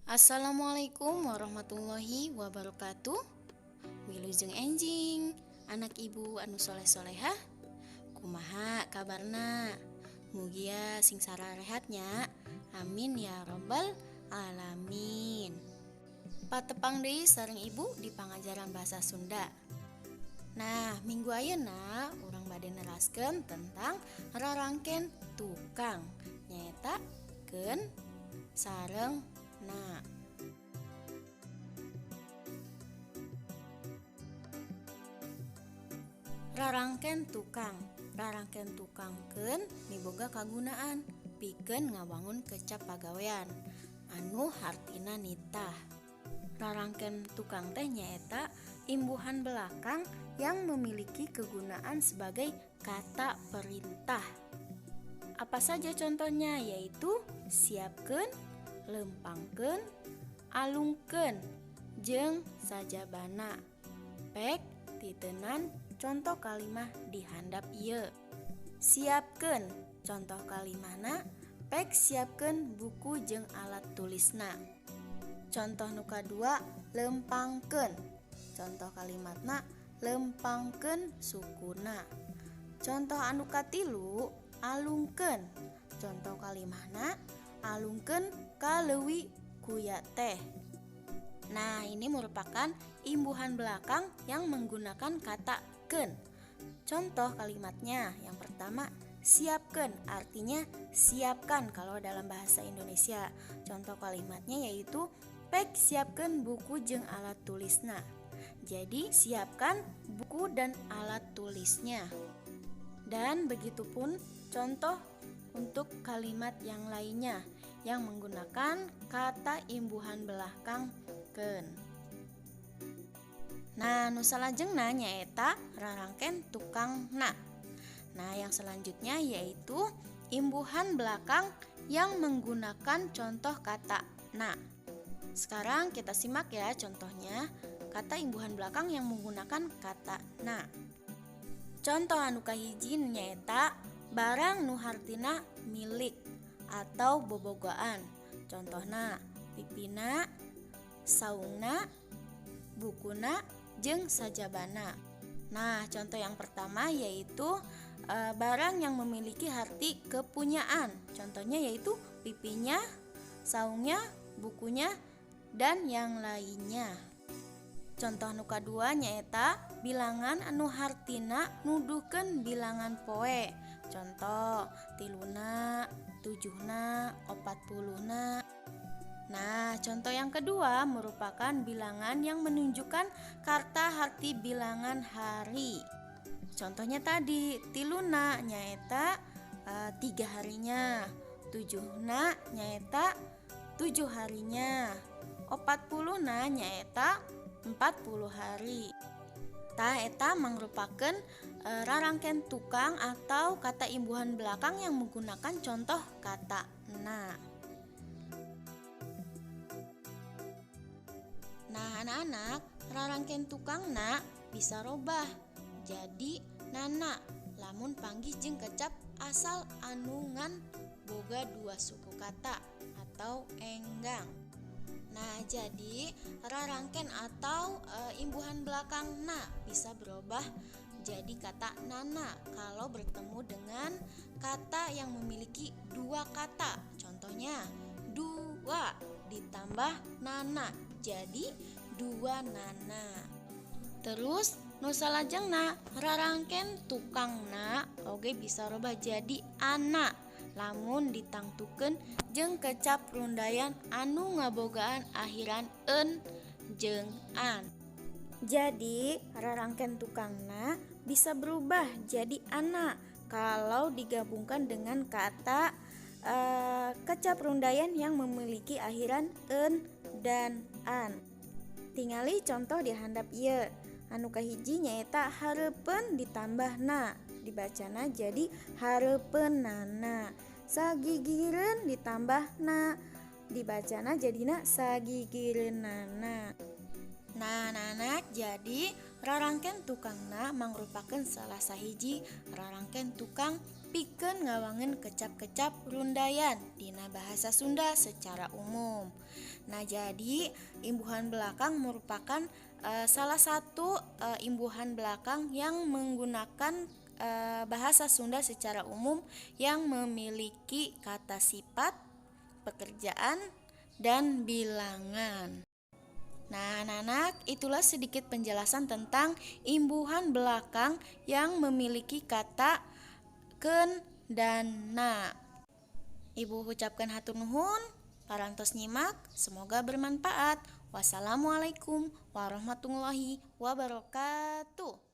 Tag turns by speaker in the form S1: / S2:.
S1: Assalamualaikum warahmatullahi wabarakatuh. Wilujeng enjing, anak ibu anu soleh-solehah. Kumaha kabarna? Mugia sing rehatnya. Amin ya robbal alamin. Patepang deui sareng ibu di pangajaran bahasa Sunda. Nah, minggu ayeuna urang bade neraskeun tentang rarangken tukang. Nyaeta keun sareng na. Rarangken tukang keun miboga kagunaan pikeun ngawangun kecap pagawean anu hartina nitah. Rarangken tukang teh nyaeta imbuhan belakang yang memiliki kegunaan sebagai kata perintah. Apa saja contohnya, yaitu siapkeun, lempangkeun, alungkeun, jeung sajabana. Pek titeunan contoh kalimah di handap ieu. Siapkeun, contoh kalimahna pek siapkeun buku jeung alat tulisna. Contoh nu kadua, lempangkeun, contoh kalimatna lempangkeun sukuna. Contoh anu katilu, alungkeun, contoh kalimahna alungkeun ka leuwih kuya teh. Nah, ini merupakan imbuhan belakang yang menggunakan kata keun. Contoh kalimatnya, yang pertama siapkeun, artinya siapkan kalau dalam bahasa Indonesia. Contoh kalimatnya yaitu pek siapkeun buku jeung alat tulisna. Jadi siapkan buku dan alat tulisnya. Dan begitupun contoh untuk kalimat yang lainnya yang menggunakan kata imbuhan belakang keun. Nah, nu salajengna nyaeta rarangken tukangna. Nah, yang selanjutnya yaitu imbuhan belakang yang menggunakan contoh kata na. Sekarang kita simak ya contohnya kata imbuhan belakang yang menggunakan kata na. Contoh anu kahiji nyaeta barang nu hartina milik atau bobogoan. Contohna pipina, saungna, bukuna, jeung sajabana. Nah, contoh yang pertama yaitu barang yang memiliki arti kepunyaan. Contohnya yaitu pipinya, saungnya, bukunya, dan yang lainnya. Contoh nu kadua nyaeta bilangan anu hartina nuduhkeun bilangan poe. Contoh tiluna, tujuhna, 40na. Nah, contoh yang kedua merupakan bilangan yang menunjukkan karta harti bilangan hari. Contohnya tadi tiluna nyaeta 3 harinya, tujuhna nyaeta 7 harinya, 40na nyaeta 40 hari. Tah eta mangrupakeun rarangken tukang atau kata imbuhan belakang yang menggunakan contoh kata na. Nah, anak-anak, rarangken tukangna bisa robah jadi nana lamun panggih jeung kecap asal anungan boga 2 suku kata atau enggang. Nah, jadi rarangken atau imbuhan belakang na bisa berubah jadi kata nana kalau bertemu dengan kata yang memiliki 2 kata. Contohnya 2 ditambah nana jadi 2 nana. Terus nu salajengna rarangken tukangna oge bisa robah jadi ana lamun ditangtukeun jeung kecap rundayan anu ngabogaan akhiran eun jeung an. Jadi rarangken tukangna bisa berubah jadi ana kalau digabungkan dengan kata kecap rundayan yang memiliki akhiran eun dan an. Tingali contoh di handap ieu. Anu kahiji nyaeta hareupeun ditambah na, dibacana jadi hareupeunana. Sagigireun ditambah na, dibacana jadina sagigireunana. Nah, anak-anak, jadi rarangken tukangna mangrupakeun salah sahiji rarangken tukang pikeun ngawangun kecap-kecap rundayan dina bahasa Sunda secara umum. Nah, jadi imbuhan belakang merupakan salah satu imbuhan belakang yang menggunakan bahasa Sunda secara umum yang memiliki kata sifat, pekerjaan, dan bilangan. Nah, anak-anak, itulah sedikit penjelasan tentang imbuhan belakang yang memiliki kata ken dan na. Ibu ucapkan hatur nuhun, parantos nyimak, semoga bermanfaat. Wassalamualaikum warahmatullahi wabarakatuh.